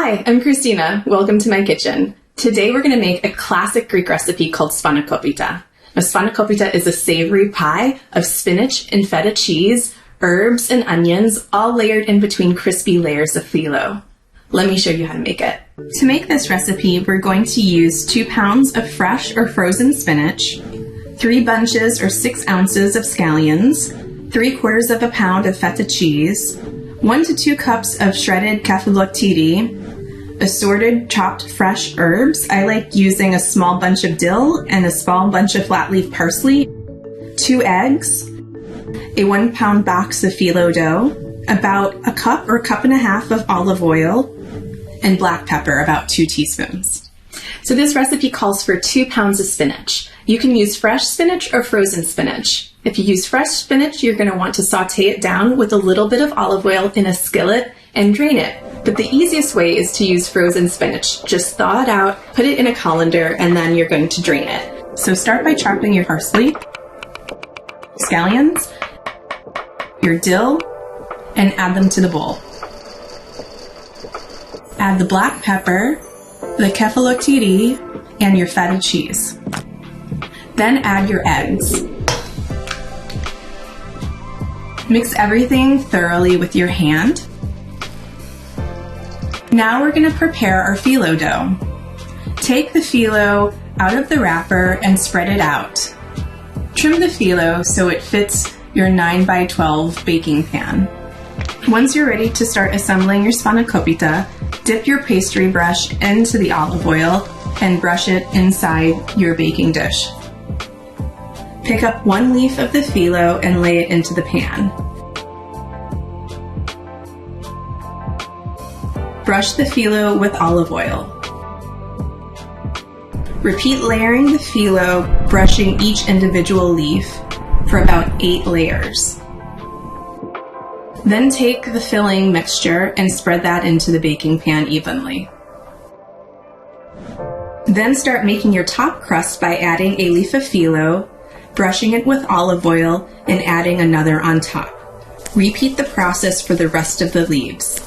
Hi, I'm Christina. Welcome to my kitchen. Today we're going to make a classic Greek recipe called Spanakopita. Now, Spanakopita is a savory pie of spinach and feta cheese, herbs, and onions, all layered in between crispy layers of phyllo. Let me show you how to make it. To make this recipe, we're going to use 2 pounds of fresh or frozen spinach, 3 bunches or 6 ounces of scallions, 3/4 pound of feta cheese, 1 to 2 cups of shredded flakey, assorted chopped fresh herbs. I like using a small bunch of dill and a small bunch of flat leaf parsley, 2 eggs, a 1 pound box of phyllo dough, about a cup or cup and a half of olive oil, and black pepper, about 2 teaspoons. So this recipe calls for 2 pounds of spinach. You can use fresh spinach or frozen spinach. If you use fresh spinach, you're going to want to saute it down with a little bit of olive oil in a skillet and drain it. But the easiest way is to use frozen spinach. Just thaw it out, put it in a colander, and then you're going to drain it. So start by chopping your parsley, scallions, your dill, and add them to the bowl. Add the black pepper, the kefalotiri, and your feta cheese. Then add your eggs. Mix everything thoroughly with your hand. Now we're going to prepare our phyllo dough. Take the phyllo out of the wrapper and spread it out. Trim the phyllo so it fits your 9x12 baking pan. Once you're ready to start assembling your spanakopita, dip your pastry brush into the olive oil and brush it inside your baking dish. Pick up 1 leaf of the phyllo and lay it into the pan. Brush the phyllo with olive oil. Repeat layering the phyllo, brushing each individual leaf for about 8 layers. Then take the filling mixture and spread that into the baking pan evenly. Then start making your top crust by adding a leaf of phyllo, brushing it with olive oil, and adding another on top. Repeat the process for the rest of the leaves.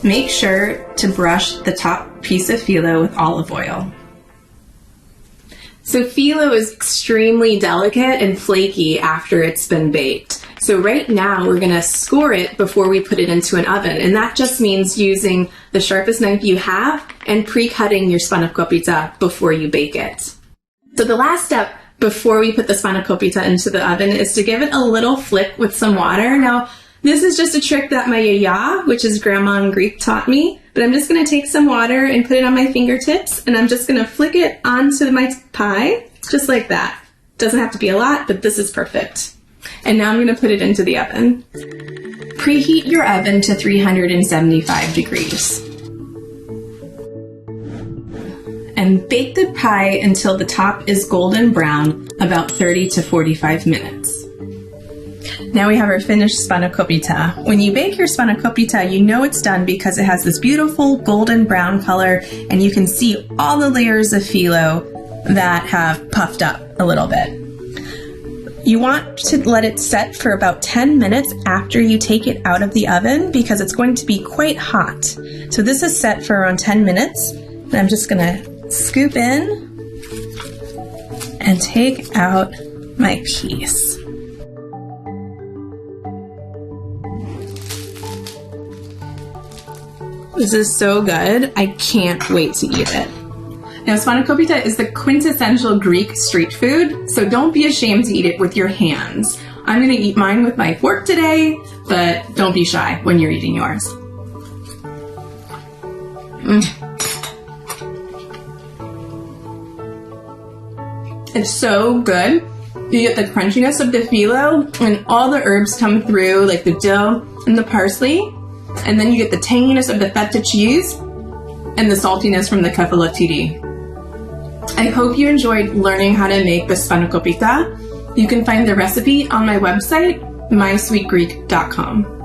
Make sure to brush the top piece of phyllo with olive oil. So phyllo is extremely delicate and flaky after it's been baked. So right now we're going to score it before we put it into an oven, and that just means using the sharpest knife you have and pre-cutting your spanakopita before you bake it. So the last step before we put the spanakopita into the oven is to give it a little flick with some water. Now, this is just a trick that my yaya, which is grandma in Greek, taught me, but I'm just going to take some water and put it on my fingertips, and I'm just going to flick it onto my pie, just like that. Doesn't have to be a lot, but this is perfect. And now I'm going to put it into the oven. Preheat your oven to 375 degrees. And bake the pie until the top is golden brown, about 30 to 45 minutes. Now we have our finished spanakopita. When you bake your spanakopita, you know it's done because it has this beautiful golden brown color, and you can see all the layers of phyllo that have puffed up a little bit. You want to let it set for about 10 minutes after you take it out of the oven because it's going to be quite hot. So this is set for around 10 minutes, and I'm just going to scoop in and take out my piece. This is so good. I can't wait to eat it. Now, spanakopita is the quintessential Greek street food, so don't be ashamed to eat it with your hands. I'm going to eat mine with my fork today, but don't be shy when you're eating yours. It's so good. You get the crunchiness of the phyllo, and all the herbs come through, like the dill and the parsley, and then you get the tanginess of the feta cheese and the saltiness from the kefalotiri. I hope you enjoyed learning how to make the spanakopita. You can find the recipe on my website, mysweetgreek.com.